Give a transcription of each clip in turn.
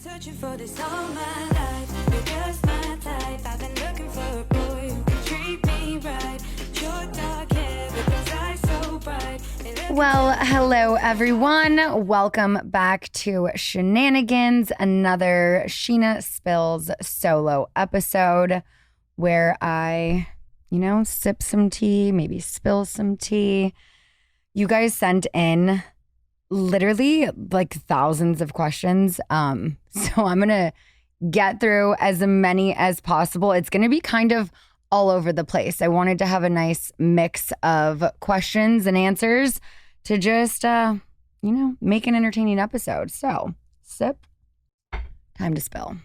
searching for this all my life. You're just my type. I've been looking for a boy who can treat me right. Your dark hair, but those eyes so bright. Well, hello everyone. Welcome back to Scheananigans, another Scheana Spills solo episode where I, sip some tea, maybe spill some tea. You guys sent in literally like thousands of questions. So I'm going to get through as many as possible. It's going to be kind of all over the place. I wanted to have a nice mix of questions and answers to just, make an entertaining episode. So sip, time to spill.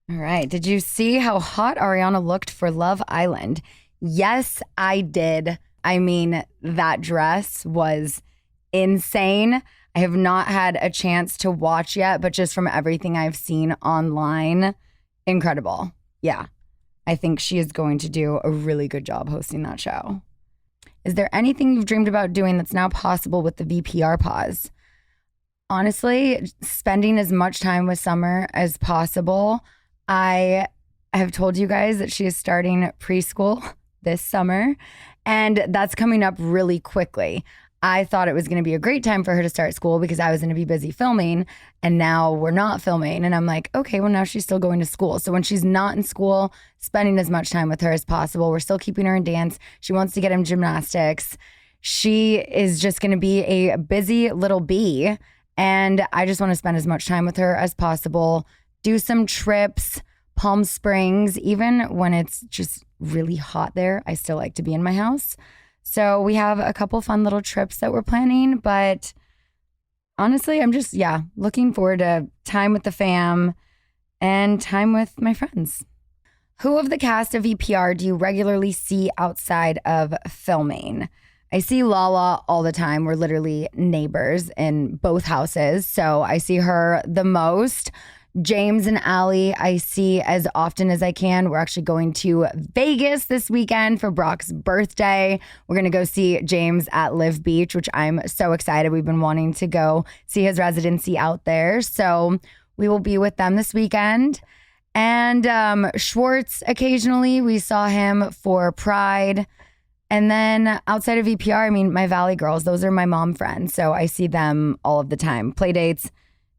All right. Did you see how hot Ariana looked for Love Island? Yes, I did. I mean, that dress was insane. I have not had a chance to watch yet, but just from everything I've seen online, incredible. Yeah, I think she is going to do a really good job hosting that show. Is there anything you've dreamed about doing that's now possible with the VPR pause? Honestly, spending as much time with Summer as possible. I have told you guys that she is starting preschool this summer, and that's coming up really quickly. I thought it was going to be a great time for her to start school because I was going to be busy filming, and now we're not filming. And I'm like, okay, well, now she's still going to school. So when she's not in school, spending as much time with her as possible. We're still keeping her in dance. She wants to get in gymnastics. She is just going to be a busy little bee. And I just want to spend as much time with her as possible. Do some trips, Palm Springs, even when it's just really hot there. I still like to be in my house. So we have a couple fun little trips that we're planning, but honestly, I'm just, looking forward to time with the fam and time with my friends. Who of the cast of VPR do you regularly see outside of filming? I see Lala all the time. We're literally neighbors in both houses, so I see her the most. James and Allie, I see as often as I can. We're actually going to Vegas this weekend for Brock's birthday. We're going to go see James at Live Beach, which I'm so excited. We've been wanting to go see his residency out there. So we will be with them this weekend. And Schwartz, occasionally, we saw him for Pride. And then outside of VPR, I mean, my Valley girls, those are my mom friends. So I see them all of the time. Play dates,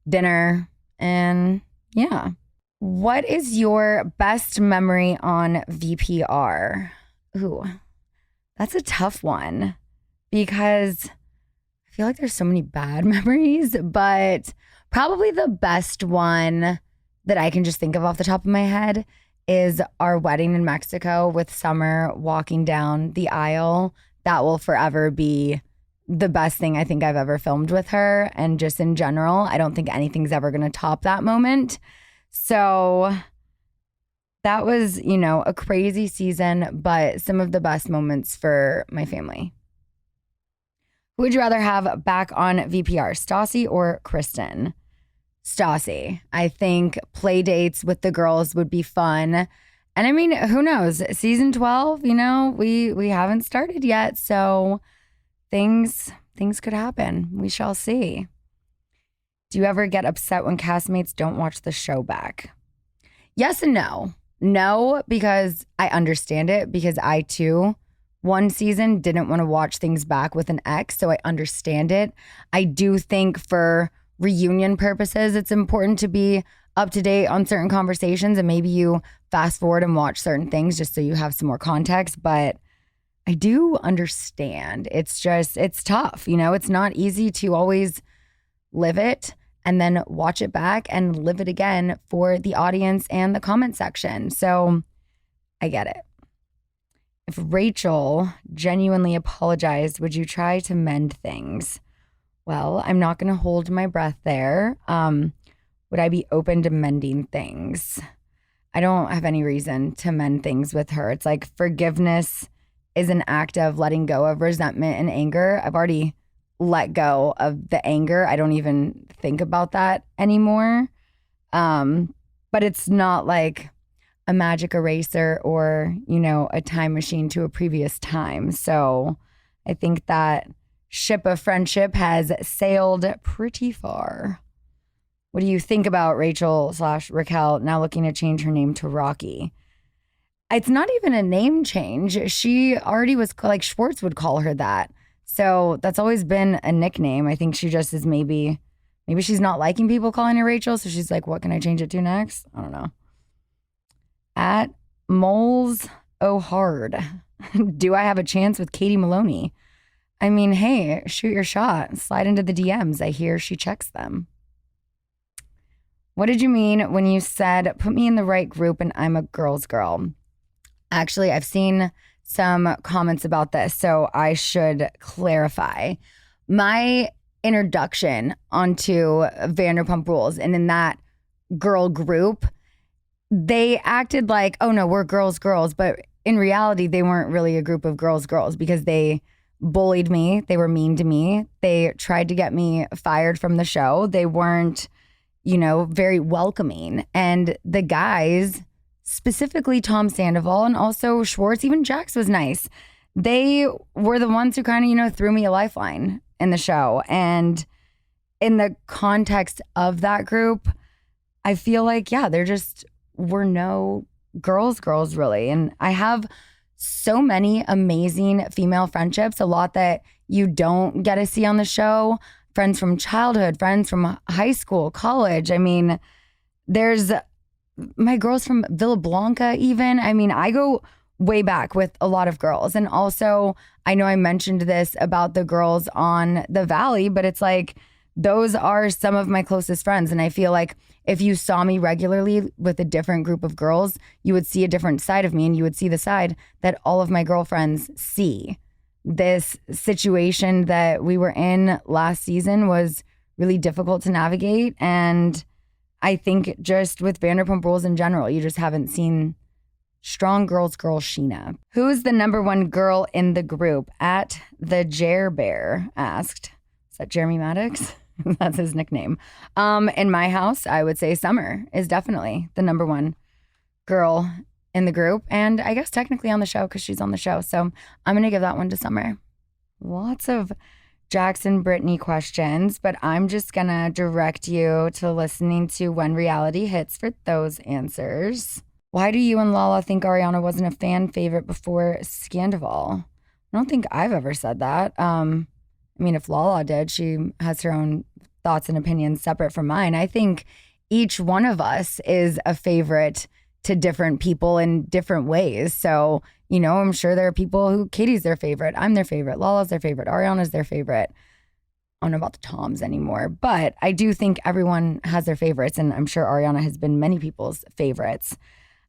dinner, and yeah. What is your best memory on VPR? Ooh, that's a tough one because I feel like there's so many bad memories, but probably the best one that I can just think of off the top of my head is our wedding in Mexico with Summer walking down the aisle. That will forever be the best thing I think I've ever filmed with her. And just in general, I don't think anything's ever going to top that moment. So that was, a crazy season, but some of the best moments for my family. Who would you rather have back on VPR, Stassi or Kristen? Stassi. I think play dates with the girls would be fun. And I mean, who knows? Season 12, we haven't started yet. So things could happen. We shall see. Do you ever get upset when castmates don't watch the show back? Yes and no. No, because I understand it, because I too, one season, didn't want to watch things back with an ex, so I understand it. I do think for reunion purposes, it's important to be up to date on certain conversations, and maybe you fast forward and watch certain things just so you have some more context, but I do understand. It's tough. It's not easy to always live it and then watch it back and live it again for the audience and the comment section. So I get it. If Rachel genuinely apologized, would you try to mend things? Well, I'm not going to hold my breath there. Would I be open to mending things? I don't have any reason to mend things with her. It's like forgiveness is an act of letting go of resentment and anger. I've already let go of the anger. I don't even think about that anymore. But it's not like a magic eraser or, a time machine to a previous time. So I think that ship of friendship has sailed pretty far. What do you think about Rachel/Raquel now looking to change her name to Rocky? It's not even a name change. She already was like Schwartz would call her that. So that's always been a nickname. I think she just is maybe she's not liking people calling her Rachel. So she's like, what can I change it to next? I don't know. At Moles O'Hard. Do I have a chance with Katie Maloney? I mean, hey, shoot your shot. Slide into the DMs. I hear she checks them. What did you mean when you said, put me in the right group and I'm a girl's girl? Actually, I've seen some comments about this, so I should clarify. My introduction onto Vanderpump Rules and in that girl group, they acted like, oh no, we're girls, but in reality, they weren't really a group of girls because they bullied me. They were mean to me. They tried to get me fired from the show. They weren't, very welcoming. And the guys, specifically Tom Sandoval and also Schwartz, even Jax was nice. They were the ones who kind of, threw me a lifeline in the show. And in the context of that group, I feel like, there just were no girls really. And I have so many amazing female friendships, a lot that you don't get to see on the show. Friends from childhood, friends from high school, college. I mean, there's my girls from Villa Blanca even. I mean, I go way back with a lot of girls. And also, I know I mentioned this about the girls on the Valley, but it's like, those are some of my closest friends. And I feel like if you saw me regularly with a different group of girls, you would see a different side of me, and you would see the side that all of my girlfriends see. This situation that we were in last season was really difficult to navigate. And I think just with Vanderpump Rules in general, you just haven't seen strong girl Scheana. Who's the number one girl in the group? At the Jer Bear asked. Is that Jeremy Maddox? That's his nickname. In my house, I would say Summer is definitely the number one girl in the group. And I guess technically on the show because she's on the show. So I'm going to give that one to Summer. Lots of Jackson Brittany questions, but I'm just going to direct you to listening to When Reality Hits for those answers. Why do you and Lola think Ariana wasn't a fan favorite before Scandival? I don't think I've ever said that. I mean, if Lola did, she has her own thoughts and opinions separate from mine. I think each one of us is a favorite to different people in different ways. So, I'm sure there are people who Katie's their favorite, I'm their favorite, Lala's their favorite, Ariana's their favorite. I don't know about the Toms anymore, but I do think everyone has their favorites, and I'm sure Ariana has been many people's favorites.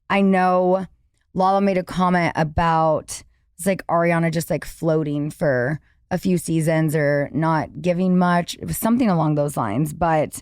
I know Lala made a comment about it's like Ariana just like floating for a few seasons or not giving much. It was something along those lines. But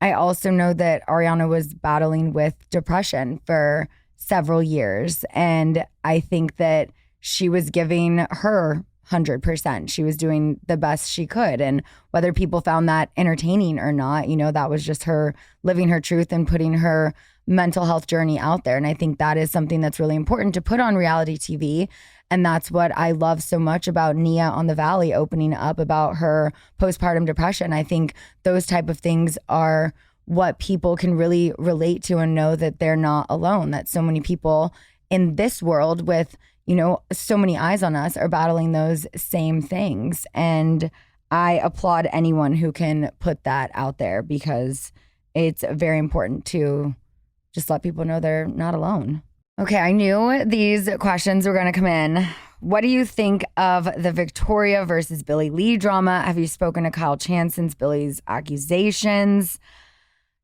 I also know that Ariana was battling with depression for several years. And I think that she was giving her 100%. She was doing the best she could. And whether people found that entertaining or not, that was just her living her truth and putting her mental health journey out there. And I think that is something that's really important to put on reality TV. And that's what I love so much about Nia on the Valley opening up about her postpartum depression. I think those type of things are what people can really relate to and know that they're not alone, that so many people in this world with, so many eyes on us are battling those same things. And I applaud anyone who can put that out there because it's very important to just let people know they're not alone. Okay, I knew these questions were going to come in. What do you think of the Victoria versus Billie Lee drama? Have you spoken to Kyle Chan since Billie's accusations?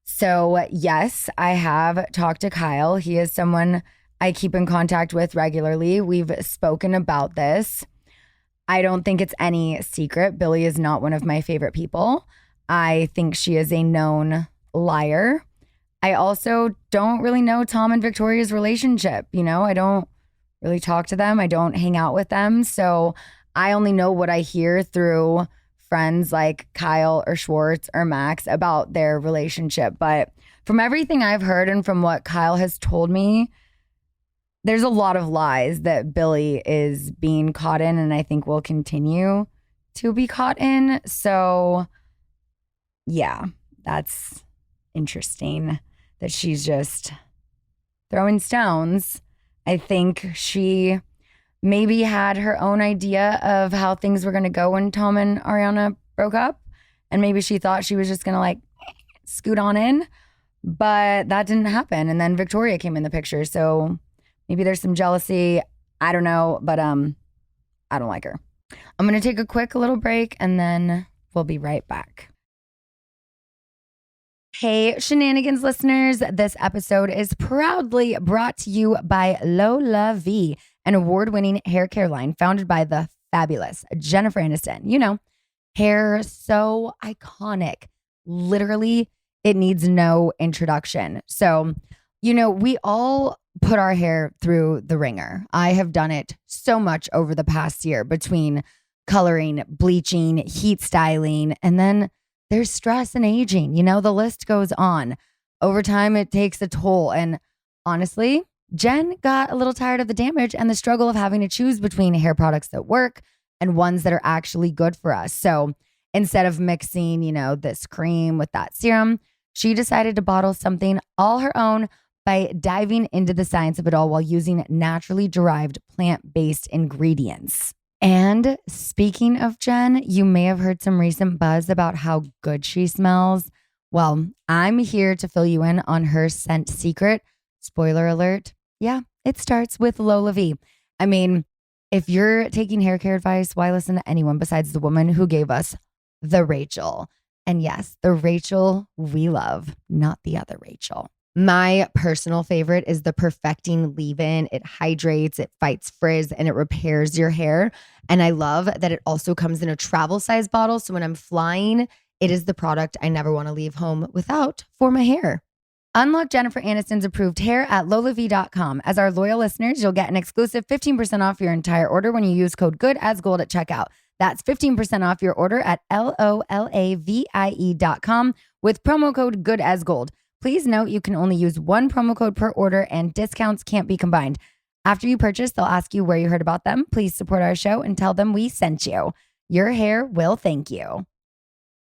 So yes, I have talked to Kyle. He is someone I keep in contact with regularly. We've spoken about this. I don't think it's any secret. Billie is not one of my favorite people. I think she is a known liar. I also don't really know Tom and Victoria's relationship. I don't really talk to them. I don't hang out with them. So I only know what I hear through friends like Kyle or Schwartz or Max about their relationship. But from everything I've heard and from what Kyle has told me, there's a lot of lies that Billie is being caught in, and I think will continue to be caught in. So yeah, that's interesting that she's just throwing stones. I think she maybe had her own idea of how things were going to go when Tom and Ariana broke up. And maybe she thought she was just going to like scoot on in, but that didn't happen. And then Victoria came in the picture. So maybe there's some jealousy. I don't know, but I don't like her. I'm going to take a quick little break and then we'll be right back. Hey, Scheananigans listeners, this episode is proudly brought to you by Lola V, an award-winning hair care line founded by the fabulous Jennifer Aniston. You know, hair so iconic. Literally, it needs no introduction. So, you know, we all put our hair through the ringer. I have done it so much over the past year between coloring, bleaching, heat styling, and then there's stress and aging. You know, the list goes on. Over time, it takes a toll. And honestly, Jen got a little tired of the damage and the struggle of having to choose between hair products that work and ones that are actually good for us. So instead of mixing, you know, this cream with that serum, she decided to bottle something all her own by diving into the science of it all while using naturally derived plant-based ingredients. And speaking of Jen, you may have heard some recent buzz about how good she smells. Well, I'm here to fill you in on her scent secret. Spoiler alert. Yeah, it starts with Lola V. I mean, if you're taking hair care advice, why listen to anyone besides the woman who gave us the Rachel? And yes, the Rachel we love, not the other Rachel. My personal favorite is the Perfecting Leave-In. It hydrates, it fights frizz, and it repairs your hair. And I love that it also comes in a travel size bottle. So when I'm flying, it is the product I never want to leave home without for my hair. Unlock Jennifer Aniston's approved hair at LolaVie.com. As our loyal listeners, you'll get an exclusive 15% off your entire order when you use code GOODASGOLD at checkout. That's 15% off your order at LolaVie.com with promo code GOODASGOLD. Please note you can only use one promo code per order and discounts can't be combined. After you purchase, they'll ask you where you heard about them. Please support our show and tell them we sent you. Your hair will thank you.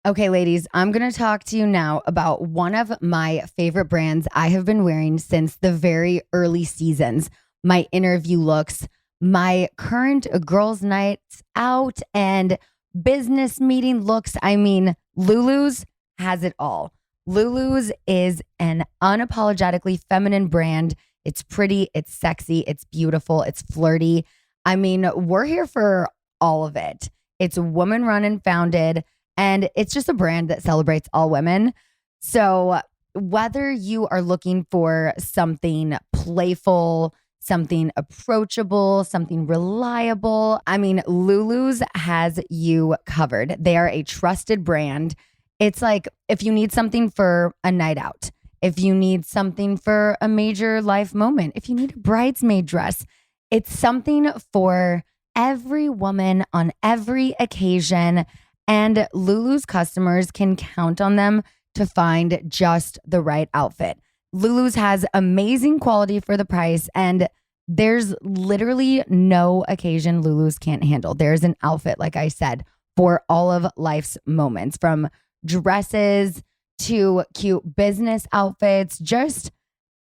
Okay, ladies, I'm going to talk to you now about one of my favorite brands I have been wearing since the very early seasons. My interview looks, my current girls' nights out and business meeting looks. I mean, Lulu's has it all. Lulu's is an unapologetically feminine brand. It's pretty, it's sexy, it's beautiful, it's flirty. I mean, we're here for all of it. It's woman run and founded, and it's just a brand that celebrates all women. So whether you are looking for something playful, something approachable, something reliable, I mean, Lulu's has you covered. They are a trusted brand. It's like if you need something for a night out, if you need something for a major life moment, if you need a bridesmaid dress, it's something for every woman on every occasion. And Lulu's customers can count on them to find just the right outfit. Lulu's has amazing quality for the price, and there's literally no occasion Lulu's can't handle. There's an outfit, like I said, for all of life's moments, from dresses to cute business outfits, just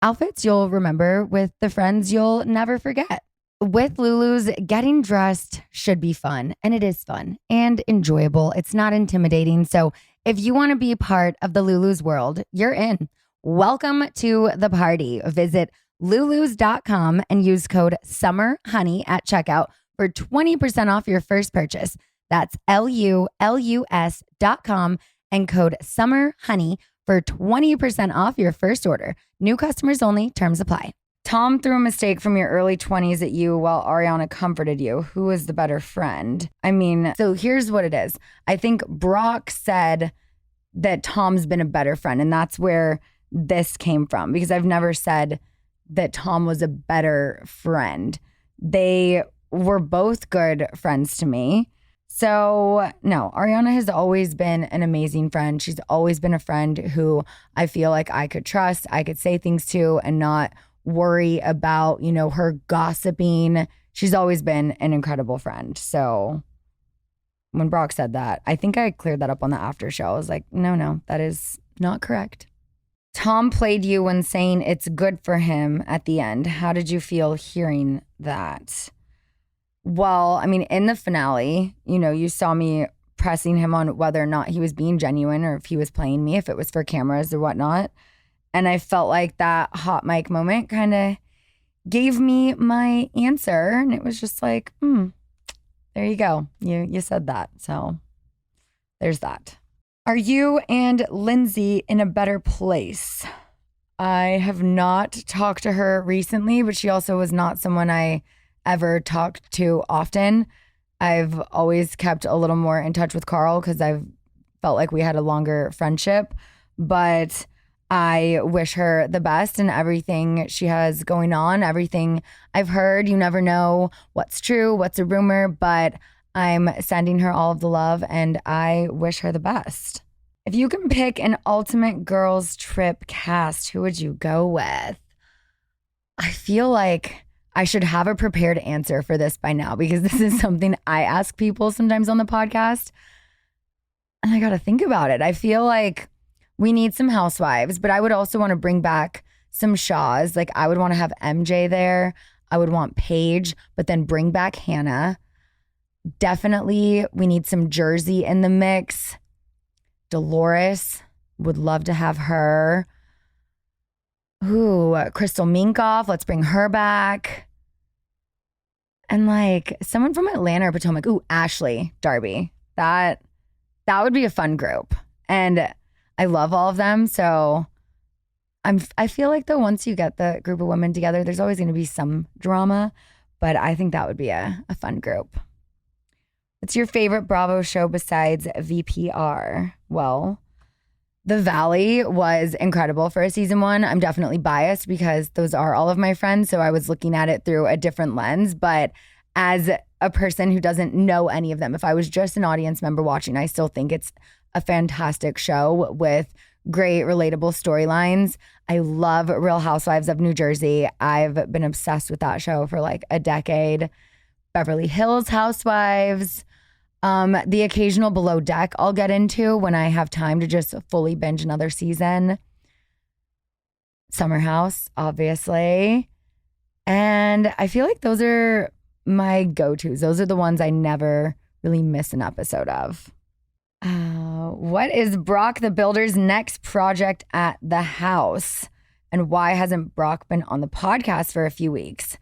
outfits you'll remember with the friends you'll never forget. With Lulu's, getting dressed should be fun, and it is fun and enjoyable. It's not intimidating. So if you want to be part of the Lulu's world, you're in. Welcome to the party. Visit lulus.com and use code SUMMERHONEY at checkout for 20% off your first purchase. That's LULUS.com and code SUMMERHONEY for 20% off your first order. New customers only. Terms apply. Tom threw a mistake from your early 20s at you while Ariana comforted you. Who was the better friend? I mean, so here's what it is. I think Brock said that Tom's been a better friend, and that's where this came from, because I've never said that Tom was a better friend. They were both good friends to me. So no, Ariana has always been an amazing friend. She's always been a friend who I feel like I could trust, I could say things to and not worry about, you know, her gossiping. She's always been an incredible friend. So when Brock said that, I think I cleared that up on the after show. I was like, no, that is not correct. Tom played you when saying it's good for him at the end. How did you feel hearing that? Well, I mean, in the finale, you saw me pressing him on whether or not he was being genuine or if he was playing me, if it was for cameras or whatnot. And I felt like that hot mic moment kind of gave me my answer. And it was just like, there you go. You said that. So there's that. Are you and Lindsay in a better place? I have not talked to her recently, but she also was not someone I ever talked to often. I've always kept a little more in touch with Carl because I've felt like we had a longer friendship, but I wish her the best in everything she has going on, everything I've heard. You never know what's true, what's a rumor, but I'm sending her all of the love and I wish her the best. If you can pick an ultimate girls trip cast, who would you go with? I feel like I should have a prepared answer for this by now because this is something I ask people sometimes on the podcast. And I got to think about it. I feel like we need some housewives, but I would also want to bring back some Shaws. Like I would want to have MJ there. I would want Paige, but then bring back Hannah. Definitely we need some Jersey in the mix. Dolores, would love to have her. Ooh, Crystal Minkoff, let's bring her back. And like someone from Atlanta or Potomac. Ooh, Ashley Darby. That would be a fun group. And I love all of them. So I feel like though once you get the group of women together, there's always going to be some drama. But I think that would be a fun group. What's your favorite Bravo show besides VPR? Well, The Valley was incredible for a season 1. I'm definitely biased because those are all of my friends. So I was looking at it through a different lens. But as a person who doesn't know any of them, if I was just an audience member watching, I still think it's a fantastic show with great relatable storylines. I love Real Housewives of New Jersey. I've been obsessed with that show for like a decade. Beverly Hills Housewives. The occasional Below Deck I'll get into when I have time to just fully binge another season. Summer House, obviously. And I feel like those are my go-tos. Those are the ones I never really miss an episode of. What is Brock the Builder's next project at the house? And why hasn't Brock been on the podcast for a few weeks?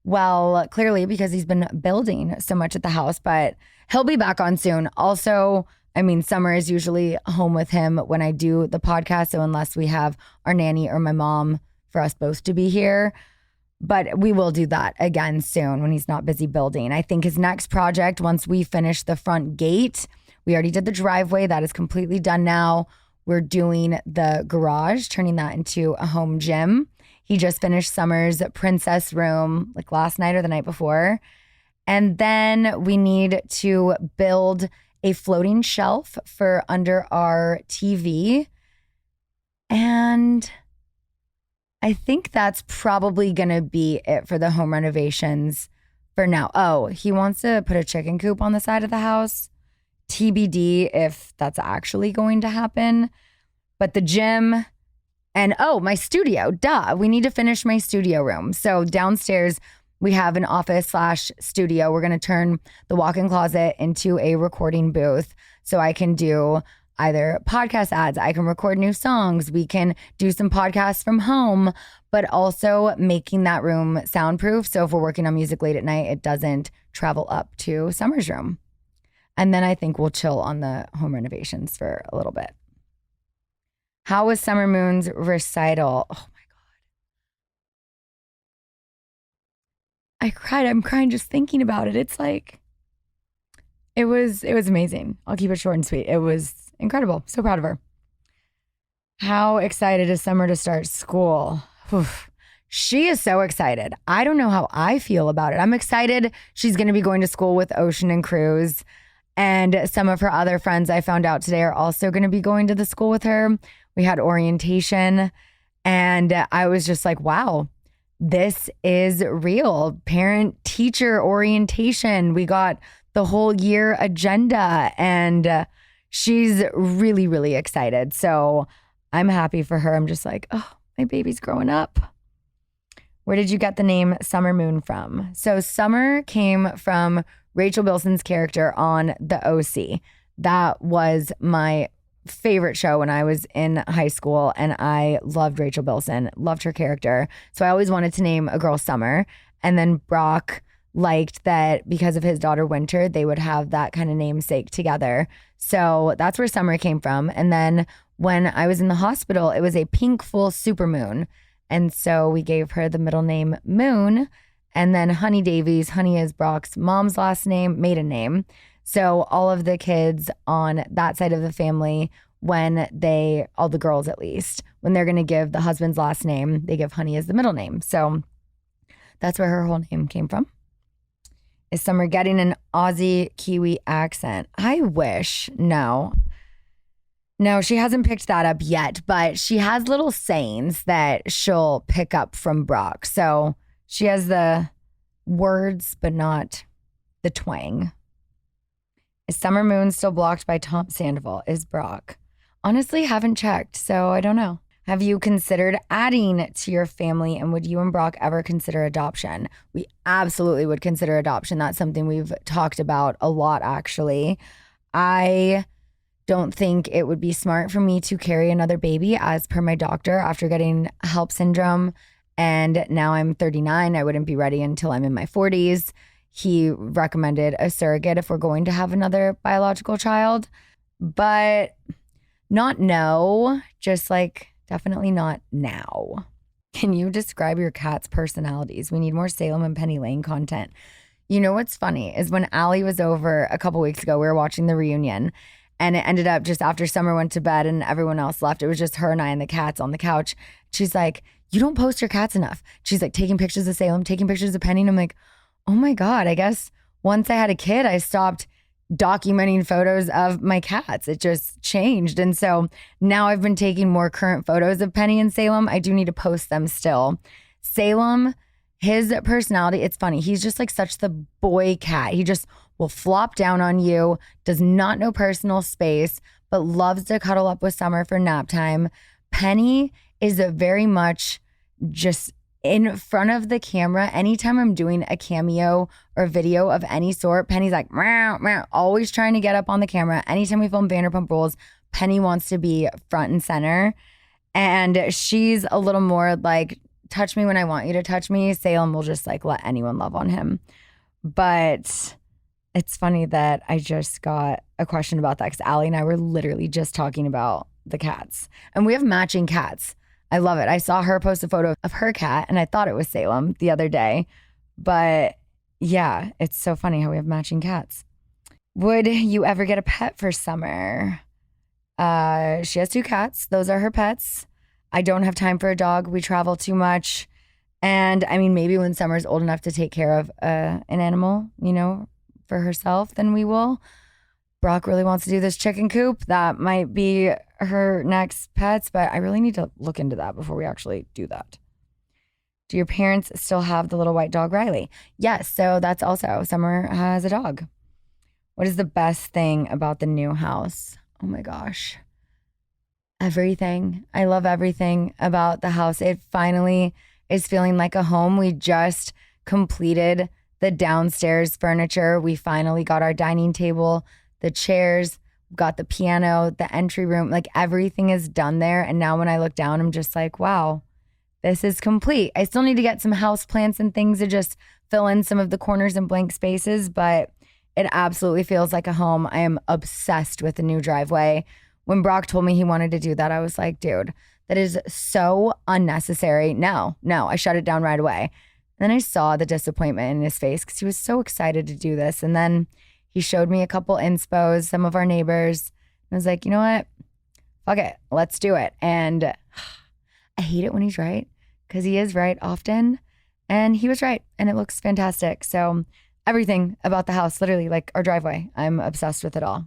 Well, clearly because he's been building so much at the house, but he'll be back on soon. Also, I mean, summer is usually home with him when I do the podcast. So unless we have our nanny or my mom for us both to be here, but we will do that again soon when he's not busy building. I think his next project, once we finish the front gate, we already did the driveway. That is completely done now. We're doing the garage, turning that into a home gym. He just finished Summer's princess room like last night or the night before. And then we need to build a floating shelf for under our TV. And I think that's probably going to be it for the home renovations for now. Oh, he wants to put a chicken coop on the side of the house. TBD if that's actually going to happen. But the gym and my studio, duh. We need to finish my studio room. So downstairs, we have an office/studio. We're going to turn the walk-in closet into a recording booth so I can do either podcast ads, I can record new songs, we can do some podcasts from home, but also making that room soundproof. So if we're working on music late at night, it doesn't travel up to Summer's room. And then I think we'll chill on the home renovations for a little bit. How was Summer Moon's recital? Oh my God. I cried. I'm crying just thinking about it. It's like, it was amazing. I'll keep it short and sweet. It was incredible. So proud of her. How excited is Summer to start school? Oof. She is so excited. I don't know how I feel about it. I'm excited she's going to be going to school with Ocean and Cruz. And some of her other friends I found out today are also going to be going to the school with her. We had orientation and I was just like, wow, this is real. Parent-teacher orientation. We got the whole year agenda and she's really, really excited. So I'm happy for her. I'm just like, oh, my baby's growing up. Where did you get the name Summer Moon from? So Summer came from Rachel Bilson's character on The OC. That was my favorite show when I was in high school, and I loved Rachel Bilson, loved her character. So I always wanted to name a girl Summer. And then Brock liked that because of his daughter Winter, they would have that kind of namesake together. So that's where Summer came from. And then when I was in the hospital, it was a pink full supermoon. And so we gave her the middle name Moon. And then Honey Davies, Honey is Brock's mom's last name, maiden name. So all of the kids on that side of the family, all the girls at least, when they're going to give the husband's last name, they give Honey as the middle name. So that's where her whole name came from. Is Summer getting an Aussie Kiwi accent? I wish. No, she hasn't picked that up yet, but she has little sayings that she'll pick up from Brock. So she has the words, but not the twang. Is Summer Moon still blocked by Tom Sandoval? Is Brock? Honestly, haven't checked, so I don't know. Have you considered adding to your family, and would you and Brock ever consider adoption? We absolutely would consider adoption. That's something we've talked about a lot, actually. I don't think it would be smart for me to carry another baby as per my doctor after getting HELP syndrome. And now I'm 39. I wouldn't be ready until I'm in my 40s. He recommended a surrogate if we're going to have another biological child, but not no, just like definitely not now. Can you describe your cat's personalities? We need more Salem and Penny Lane content. You know what's funny is when Allie was over a couple weeks ago, we were watching the reunion, and it ended up just after Summer went to bed and everyone else left. It was just her and I and the cats on the couch. She's like, you don't post your cats enough. She's like taking pictures of Salem, taking pictures of Penny. And I'm like, oh my God, I guess once I had a kid, I stopped documenting photos of my cats. It just changed. And so now I've been taking more current photos of Penny and Salem. I do need to post them still. Salem, his personality, it's funny. He's just like such the boy cat. He just will flop down on you, does not know personal space, but loves to cuddle up with Summer for nap time. Penny is a very much just in front of the camera. Anytime I'm doing a cameo or video of any sort, Penny's like, meow, meow, always trying to get up on the camera. Anytime we film Vanderpump Rules, Penny wants to be front and center. And she's a little more like, touch me when I want you to touch me. Salem will just like let anyone love on him. But it's funny that I just got a question about that because Allie and I were literally just talking about the cats. And we have matching cats. I love it. I saw her post a photo of her cat and I thought it was Salem the other day. But yeah, it's so funny how we have matching cats. Would you ever get a pet for Summer? She has 2 cats. Those are her pets. I don't have time for a dog. We travel too much. And I mean, maybe when Summer's old enough to take care of an animal, for herself, then we will. Brock really wants to do this chicken coop. That might be her next pets, but I really need to look into that before we actually do that. Do your parents still have the little white dog, Riley? Yes, so that's also, Summer has a dog. What is the best thing about the new house? Oh my gosh. Everything. I love everything about the house. It finally is feeling like a home. We just completed the downstairs furniture. We finally got our dining table, the chairs, got the piano, the entry room, like everything is done there. And now when I look down, I'm just like, wow, this is complete. I still need to get some house plants and things to just fill in some of the corners and blank spaces, but it absolutely feels like a home. I am obsessed with the new driveway. When Brock told me he wanted to do that, I was like, dude, that is so unnecessary. No, I shut it down right away. And then I saw the disappointment in his face because he was so excited to do this. And then he showed me a couple inspos, some of our neighbors. And I was like, you know what? Fuck it. Let's do it. And I hate it when he's right because he is right often. And he was right. And it looks fantastic. So everything about the house, literally like our driveway, I'm obsessed with it all.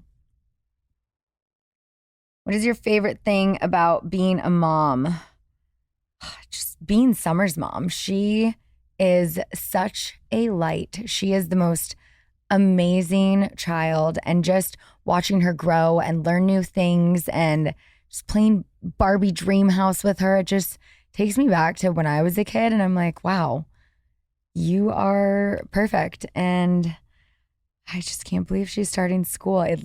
What is your favorite thing about being a mom? Just being Summer's mom. She is such a light. She is the most amazing child, and just watching her grow and learn new things and just plain Barbie dream house with her. It just takes me back to when I was a kid, and I'm like, wow, you are perfect. And I just can't believe she's starting school. It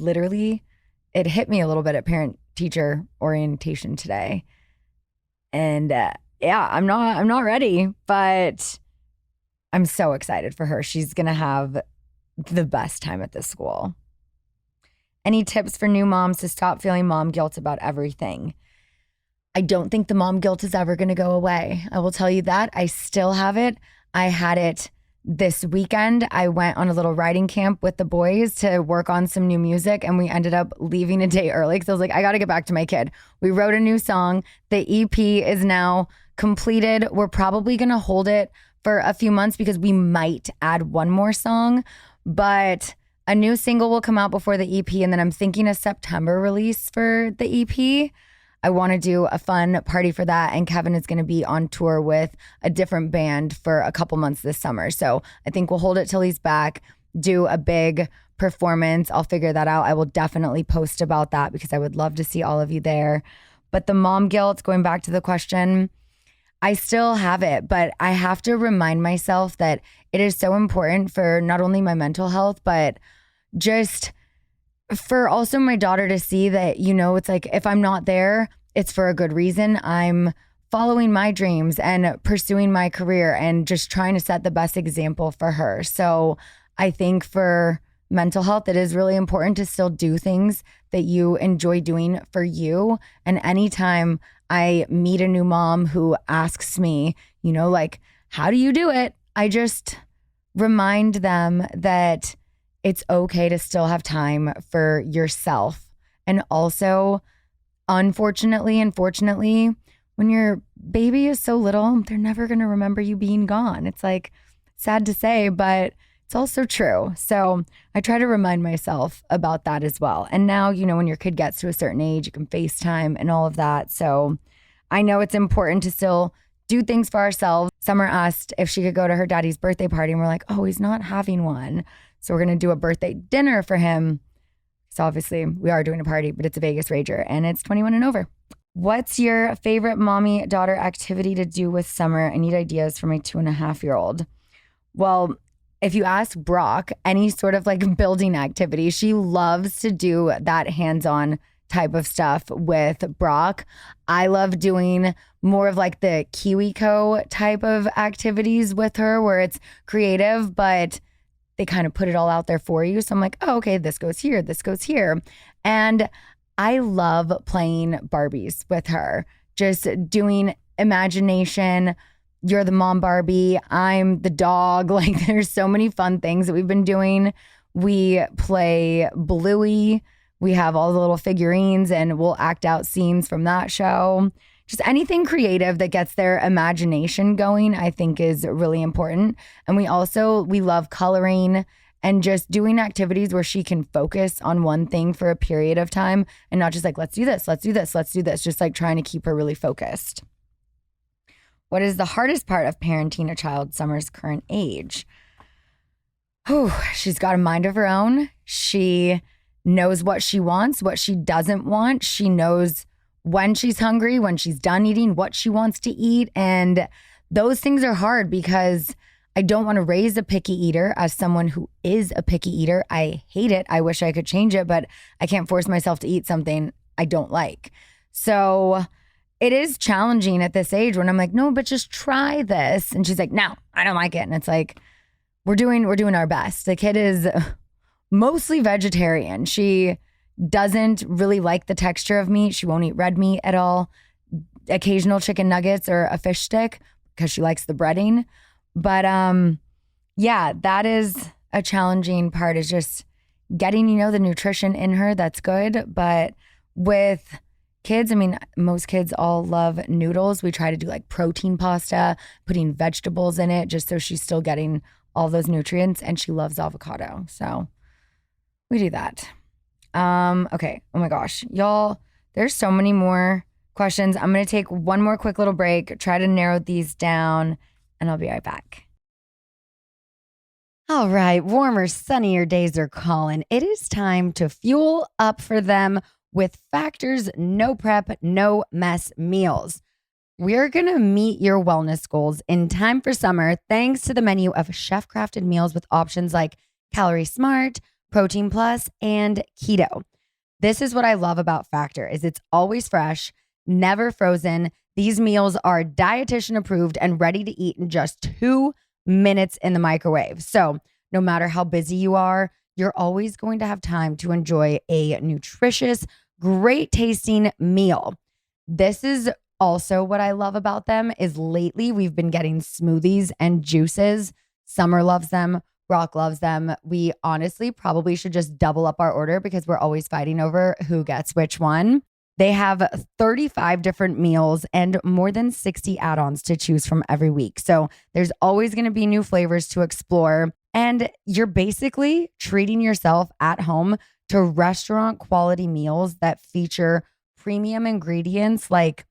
hit me a little bit at parent teacher orientation today. And yeah, I'm not ready, but I'm so excited for her. She's going to have the best time at this school. Any tips for new moms to stop feeling mom guilt about everything? I don't think the mom guilt is ever going to go away. I will tell you that. I still have it. I had it this weekend. I went on a little writing camp with the boys to work on some new music, and we ended up leaving a day early because I was like, I got to get back to my kid. We wrote a new song. The EP is now completed. We're probably going to hold it for a few months because we might add one more song, but a new single will come out before the EP, and then I'm thinking a September release for the EP. I want to do a fun party for that, and Kevin is going to be on tour with a different band for a couple months this summer. So I think we'll hold it till he's back, do a big performance. I'll figure that out. I will definitely post about that because I would love to see all of you there. But the mom guilt, going back to the question, I still have it, but I have to remind myself that it is so important for not only my mental health, but just for also my daughter to see that, it's like if I'm not there, it's for a good reason. I'm following my dreams and pursuing my career and just trying to set the best example for her. So I think for mental health, it is really important to still do things that you enjoy doing for you. And anytime I meet a new mom who asks me, like, how do you do it? I just remind them that it's okay to still have time for yourself. And also, unfortunately and fortunately, when your baby is so little, they're never going to remember you being gone. It's like sad to say, but it's also true. So I try to remind myself about that as well. And now, when your kid gets to a certain age, you can FaceTime and all of that. So I know it's important to still do things for ourselves. Summer asked if she could go to her daddy's birthday party, and we're like, oh, he's not having one. So we're going to do a birthday dinner for him. So obviously we are doing a party, but it's a Vegas rager and it's 21 and over. What's your favorite mommy-daughter activity to do with summer? I need ideas for my 2.5-year-old. Well, if you ask Brock, any sort of like building activity, she loves to do that hands-on type of stuff with Brock. I love doing more of like the Kiwi Co type of activities with her where it's creative, but they kind of put it all out there for you. So I'm like, oh, okay, this goes here, this goes here. And I love playing Barbies with her, just doing imagination. You're the mom Barbie, I'm the dog. Like there's so many fun things that we've been doing. We play Bluey. We have all the little figurines and we'll act out scenes from that show. Just anything creative that gets their imagination going, I think is really important. And we love coloring and just doing activities where she can focus on one thing for a period of time and not just like, let's do this, let's do this, let's do this. Just like trying to keep her really focused. What is the hardest part of parenting a child Summer's current age? She's got a mind of her own. She knows what she wants, what she doesn't want. She knows when she's hungry, when she's done eating, what she wants to eat. And those things are hard because I don't want to raise a picky eater as someone who is a picky eater. I hate it. I wish I could change it, but I can't force myself to eat something I don't like. So it is challenging at this age when I'm like, no, but just try this. And she's like, no, I don't like it. And it's like, we're doing our best. The kid is mostly vegetarian. She doesn't really like the texture of meat. She won't eat red meat at all. Occasional chicken nuggets or a fish stick because she likes the breading. But yeah, that is a challenging part, is just getting, the nutrition in her that's good. But with kids, I mean, most kids all love noodles. We try to do like protein pasta, putting vegetables in it just so she's still getting all those nutrients, and she loves avocado. So we do that. Okay. Oh my gosh, y'all, there's so many more questions. I'm going to take one more quick little break, try to narrow these down, and I'll be right back. All right. Warmer, sunnier days are calling. It is time to fuel up for them with Factor's no prep, no mess meals. We're going to meet your wellness goals in time for summer thanks to the menu of chef-crafted meals with options like Calorie Smart, Protein Plus, and Keto. This is what I love about Factor is it's always fresh, never frozen. These meals are dietitian approved and ready to eat in just 2 minutes in the microwave. So no matter how busy you are, you're always going to have time to enjoy a nutritious, great tasting meal. This is also what I love about them is lately we've been getting smoothies and juices. Summer loves them. Brock loves them. We honestly probably should just double up our order because we're always fighting over who gets which one. They have 35 different meals and more than 60 add-ons to choose from every week. So there's always going to be new flavors to explore. And you're basically treating yourself at home to restaurant quality meals that feature premium ingredients like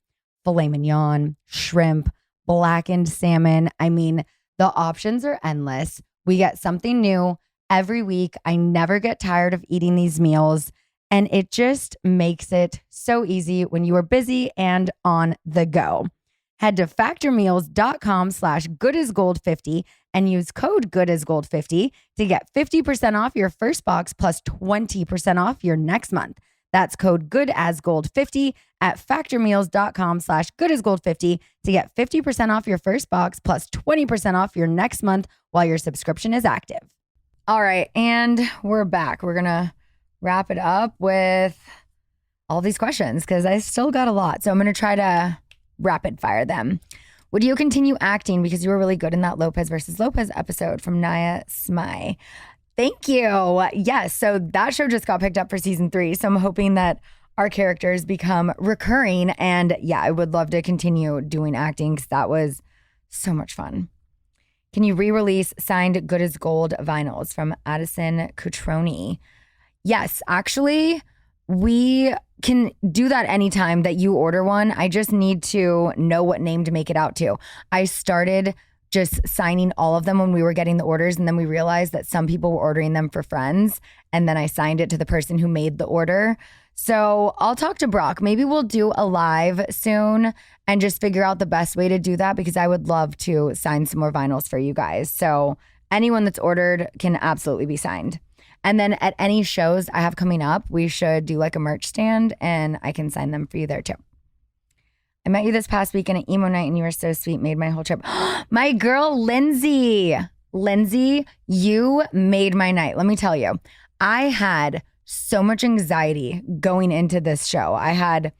filet mignon, shrimp, blackened salmon. I mean, the options are endless. We get something new every week. I never get tired of eating these meals. And it just makes it so easy when you are busy and on the go. Head to factormeals.com/goodasgold50 and use code goodasgold50 to get 50% off your first box plus 20% off your next month. That's code goodasgold50 at factormeals.com/goodasgold50 to get 50% off your first box plus 20% off your next month while your subscription is active. All right, and we're back. We're going to wrap it up with all these questions because I still got a lot. So I'm going to try to rapid fire them. Would you continue acting because you were really good in that Lopez versus Lopez episode from Naya Smai? Thank you. Yes. So that show just got picked up for season 3. So I'm hoping that our characters become recurring. And yeah, I would love to continue doing acting because that was so much fun. Can you re-release signed Good as Gold vinyls from Addison Cutroni? Yes, actually, we can do that anytime that you order one. I just need to know what name to make it out to. I started just signing all of them when we were getting the orders, and then we realized that some people were ordering them for friends, and then I signed it to the person who made the order. So I'll talk to Brock. Maybe we'll do a live soon and just figure out the best way to do that because I would love to sign some more vinyls for you guys. So anyone that's ordered can absolutely be signed. And then at any shows I have coming up, we should do like a merch stand and I can sign them for you there too. I met you this past week in an emo night and you were so sweet, made my whole trip. My girl, Lindsay. Lindsay, you made my night. Let me tell you, I had so much anxiety going into this show. I had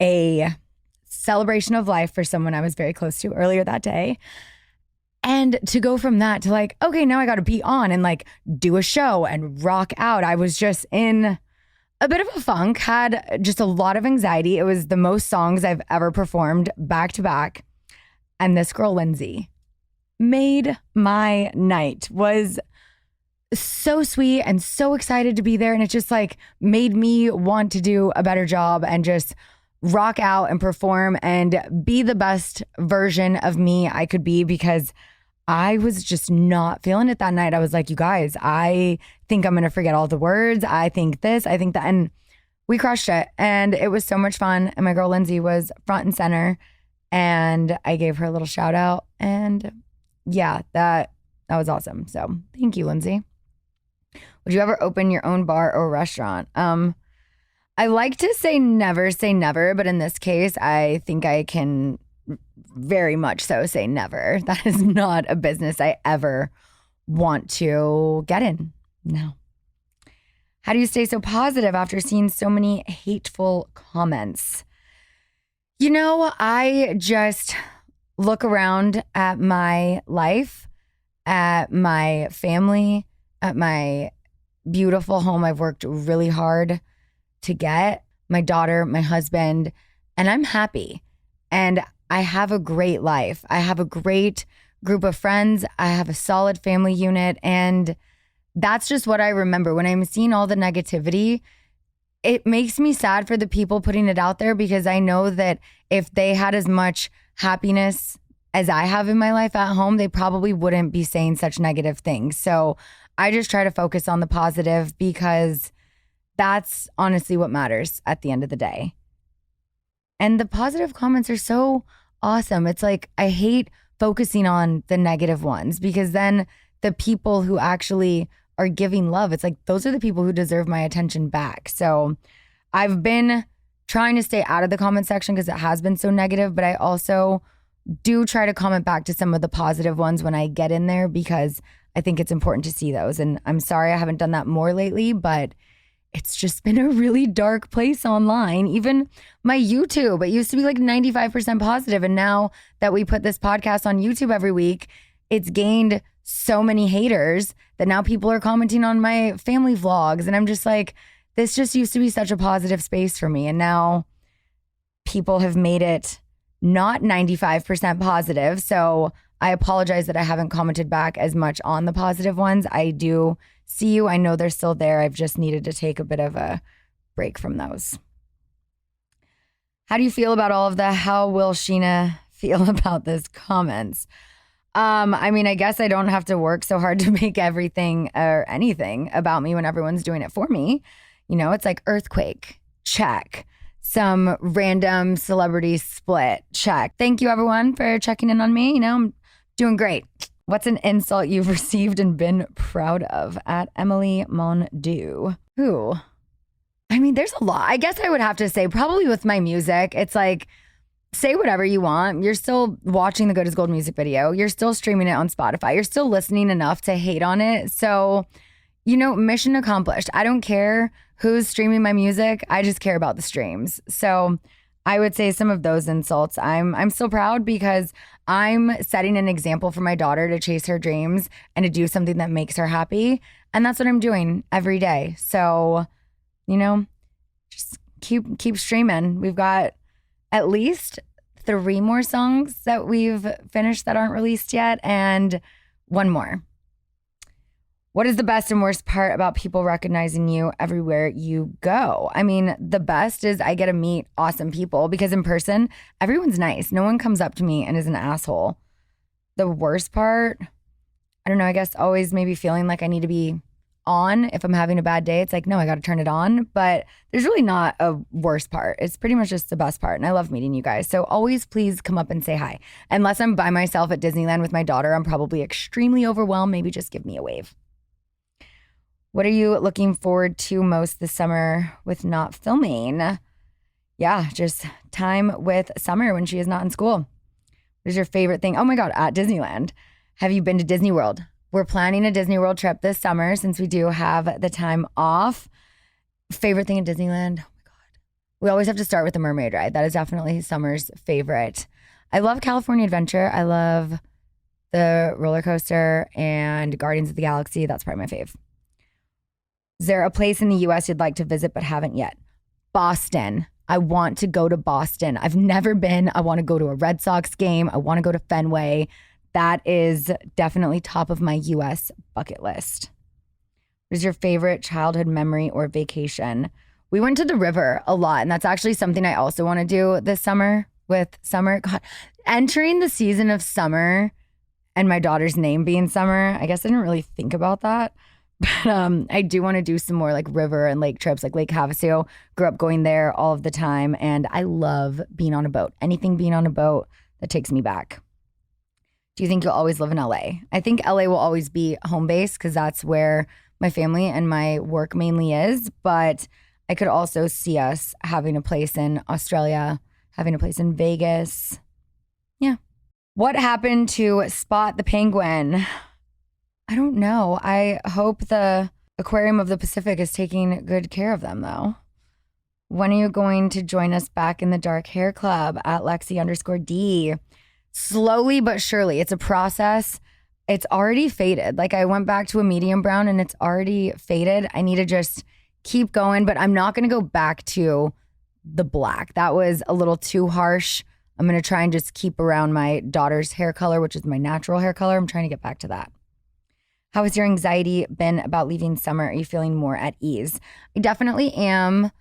a celebration of life for someone I was very close to earlier that day. And to go from that to like, okay, now I got to be on and like do a show and rock out. I was just in a bit of a funk, had just a lot of anxiety. It was the most songs I've ever performed back to back. And this girl, Lindsay, made my night, was so sweet and so excited to be there. And it just like made me want to do a better job and just rock out and perform and be the best version of me I could be because I was just not feeling it that night. I was like, you guys, I think I'm going to forget all the words. I think this, I think that. And we crushed it. And it was so much fun. And my girl, Lindsay, was front and center. And I gave her a little shout out. And yeah, that was awesome. So thank you, Lindsay. Would you ever open your own bar or restaurant? I like to say never, but in this case, I think I can very much so say never. That is not a business I ever want to get in. No. How do you stay so positive after seeing so many hateful comments? You know, I just look around at my life, at my family, at my beautiful home I've worked really hard to get, my daughter, my husband, and I'm happy. And I have a great life. I have a great group of friends. I have a solid family unit. And that's just what I remember. When I'm seeing all the negativity, it makes me sad for the people putting it out there because I know that if they had as much happiness as I have in my life at home, they probably wouldn't be saying such negative things. So I just try to focus on the positive because that's honestly what matters at the end of the day. And the positive comments are so awesome. It's like, I hate focusing on the negative ones, because then the people who actually are giving love, it's like, those are the people who deserve my attention back. So I've been trying to stay out of the comment section because it has been so negative, but I also do try to comment back to some of the positive ones when I get in there, because I think it's important to see those. And I'm sorry I haven't done that more lately, but it's just been a really dark place online. Even my YouTube, it used to be like 95% positive. And now that we put this podcast on YouTube every week, it's gained so many haters that now people are commenting on my family vlogs. And I'm just like, this just used to be such a positive space for me. And now people have made it not 95% positive. So I apologize that I haven't commented back as much on the positive ones. I do see you. I know they're still there. I've just needed to take a bit of a break from those. How do you feel about all of the how will Scheana feel about this comments? I mean, I guess I don't have to work so hard to make everything or anything about me when everyone's doing it for me. You know, it's like earthquake, check. Some random celebrity split, check. Thank you everyone for checking in on me. You know, I'm doing great. What's an insult you've received and been proud of? At Emily Mondu. Who? I mean, there's a lot. I guess I would have to say probably with my music, it's like, say whatever you want. You're still watching the Good as Gold music video. You're still streaming it on Spotify. You're still listening enough to hate on it. So, you know, mission accomplished. I don't care who's streaming my music. I just care about the streams. So I would say some of those insults. I'm still proud because I'm setting an example for my daughter to chase her dreams and to do something that makes her happy. And that's what I'm doing every day. So, you know, just keep streaming. We've got at least 3 more songs that we've finished that aren't released yet, and 1 more. What is the best and worst part about people recognizing you everywhere you go? I mean, the best is I get to meet awesome people, because in person, everyone's nice. No one comes up to me and is an asshole. The worst part, I don't know, I guess always maybe feeling like I need to be on if I'm having a bad day. It's like, no, I got to turn it on. But there's really not a worst part. It's pretty much just the best part. And I love meeting you guys. So always please come up and say hi. Unless I'm by myself at Disneyland with my daughter, I'm probably extremely overwhelmed. Maybe just give me a wave. What are you looking forward to most this summer with not filming? Yeah, just time with Summer when she is not in school. What is your favorite thing? Oh my God, at Disneyland. Have you been to Disney World? We're planning a Disney World trip this summer since we do have the time off. Favorite thing at Disneyland? Oh my God. We always have to start with the Mermaid ride. That is definitely Summer's favorite. I love California Adventure. I love the roller coaster and Guardians of the Galaxy. That's probably my fave. Is there a place in the US you'd like to visit but haven't yet? Boston. I want to go to Boston. I've never been. I want to go to a Red Sox game. I want to go to Fenway. That is definitely top of my US bucket list. What is your favorite childhood memory or vacation? We went to the river a lot, and that's actually something I also want to do this summer with Summer. God, entering the season of summer and my daughter's name being Summer, I guess I didn't really think about that. But I do want to do some more like river and lake trips, like Lake Havasu. Grew up going there all of the time, and I love being on a boat. Anything being on a boat that takes me back. Do you think you'll always live in LA? I think LA will always be home base because that's where my family and my work mainly is. But I could also see us having a place in Australia, having a place in Vegas. Yeah. What happened to Spot the Penguin? I don't know. I hope the Aquarium of the Pacific is taking good care of them, though. When are you going to join us back in the Dark Hair Club? At Lexi_D. Slowly but surely. It's a process. It's already faded. Like, I went back to a medium brown and it's already faded. I need to just keep going, but I'm not going to go back to the black. That was a little too harsh. I'm going to try and just keep around my daughter's hair color, which is my natural hair color. I'm trying to get back to that. How has your anxiety been about leaving Summer? Are you feeling more at ease? I definitely am.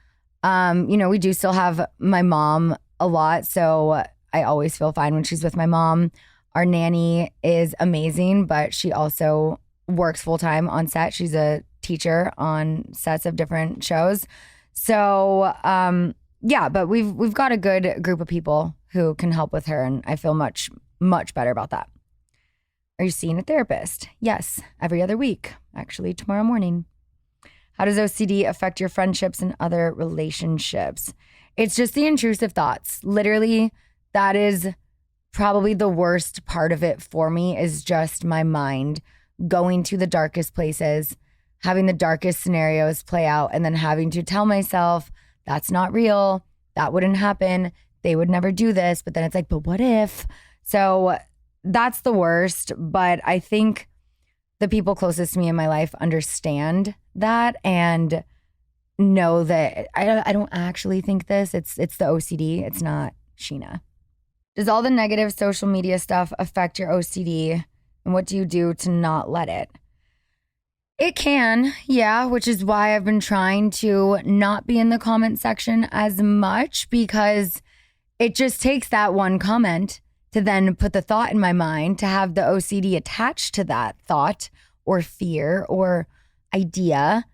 We do still have my mom a lot, so I always feel fine when she's with my mom. Our nanny is amazing, but she also works full-time on set. She's a teacher on sets of different shows. So yeah, but we've got a good group of people who can help with her, and I feel much, much better about that. Are you seeing a therapist? Yes, every other week. Actually, tomorrow morning. How does OCD affect your friendships and other relationships? It's just the intrusive thoughts. Literally, that is probably the worst part of it for me, is just my mind going to the darkest places, having the darkest scenarios play out, and then having to tell myself, that's not real. That wouldn't happen. They would never do this. But then it's like, but what if? So that's the worst. But I think the people closest to me in my life understand that and know that I don't actually think this. It's the OCD. It's not Scheana. Does all the negative social media stuff affect your OCD? And what do you do to not let it? It can, yeah, which is why I've been trying to not be in the comment section as much, because it just takes that one comment to then put the thought in my mind, to have the OCD attached to that thought or fear or idea.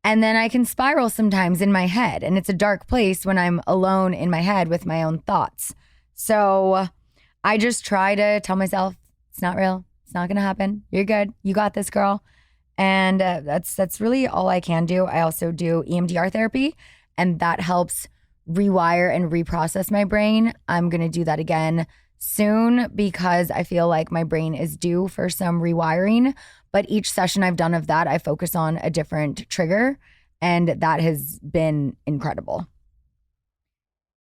And then I can spiral sometimes in my head. And it's a dark place when I'm alone in my head with my own thoughts. So I just try to tell myself, it's not real. It's not going to happen. You're good. You got this, girl. And that's really all I can do. I also do EMDR therapy, and that helps rewire and reprocess my brain. I'm going to do that again soon because I feel like my brain is due for some rewiring. But each session I've done of that, I focus on a different trigger, and that has been incredible.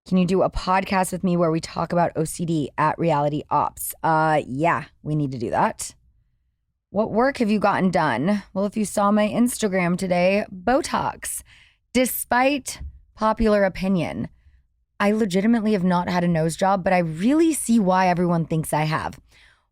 Can you do a podcast with me where we talk about OCD at Reality Ops? Yeah, we need to do that. What work have you gotten done? Well, if you saw my Instagram today, Botox. Despite popular opinion, I legitimately have not had a nose job, but I really see why everyone thinks I have.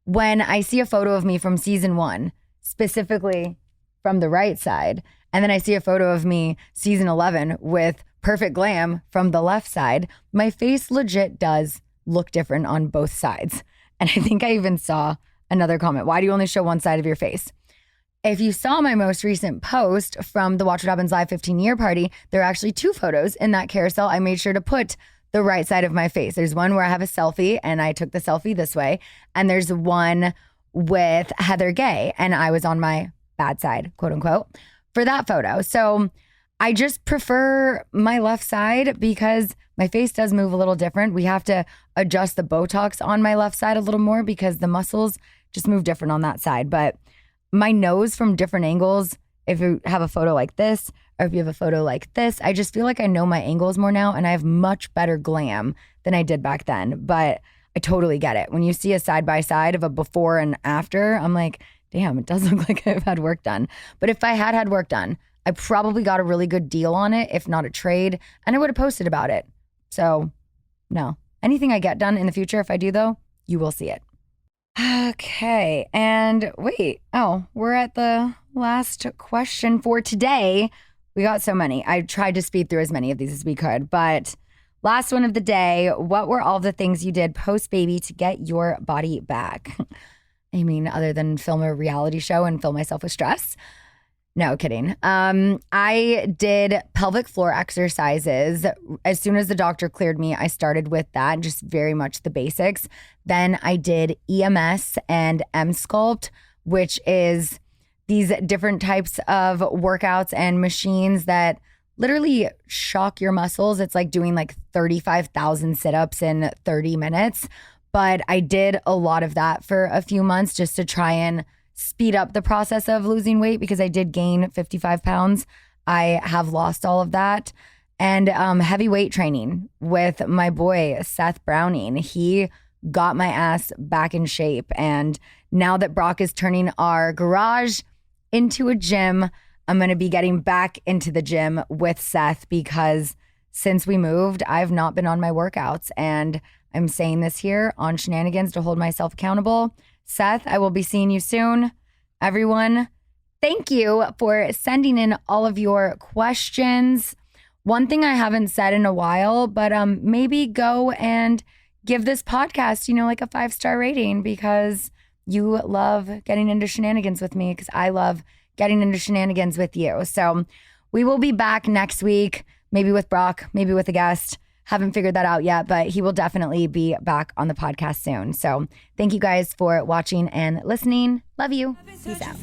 When I see a photo of me from season 1, specifically from the right side, and then I see a photo of me season 11 with perfect glam from the left side, my face legit does look different on both sides. And I think I even saw another comment. Why do you only show one side of your face? If you saw my most recent post from the Watch What Happens Live 15-year party, there are actually 2 photos in that carousel. I made sure to put the right side of my face. There's one where I have a selfie and I took the selfie this way. And there's one with Heather Gay and I was on my bad side, quote unquote, for that photo. So I just prefer my left side because my face does move a little different. We have to adjust the Botox on my left side a little more because the muscles just move different on that side. But my nose from different angles, if you have a photo like this, or if you have a photo like this, I just feel like I know my angles more now and I have much better glam than I did back then. But I totally get it. When you see a side by side of a before and after, I'm like, damn, it does look like I've had work done. But if I had work done, I probably got a really good deal on it, if not a trade, and I would have posted about it. So no, anything I get done in the future, if I do though, you will see it. Okay, and wait, we're at the last question for today. We got so many. I tried to speed through as many of these as we could, but last one of the day, what were all the things you did post-baby to get your body back? I mean, other than film a reality show and fill myself with stress. No, kidding. I did pelvic floor exercises. As soon as the doctor cleared me, I started with that, just very much the basics. Then I did EMS and M-Sculpt, which is these different types of workouts and machines that literally shock your muscles. It's like doing like 35,000 sit-ups in 30 minutes. But I did a lot of that for a few months just to try and speed up the process of losing weight because I did gain 55 pounds. I have lost all of that. And heavy weight training with my boy, Seth Browning. He got my ass back in shape. And now that Brock is turning our garage into a gym, I'm going to be getting back into the gym with Seth because since we moved, I've not been on my workouts. And I'm saying this here on Scheananigans to hold myself accountable. Seth, I will be seeing you soon. Everyone, thank you for sending in all of your questions. One thing I haven't said in a while, but maybe go and give this podcast, like a 5-star rating because you love getting into shenanigans with me because I love getting into shenanigans with you. So we will be back next week, maybe with Brock, maybe with a guest. Haven't figured that out yet, but he will definitely be back on the podcast soon. So thank you guys for watching and listening. Love you. Peace out.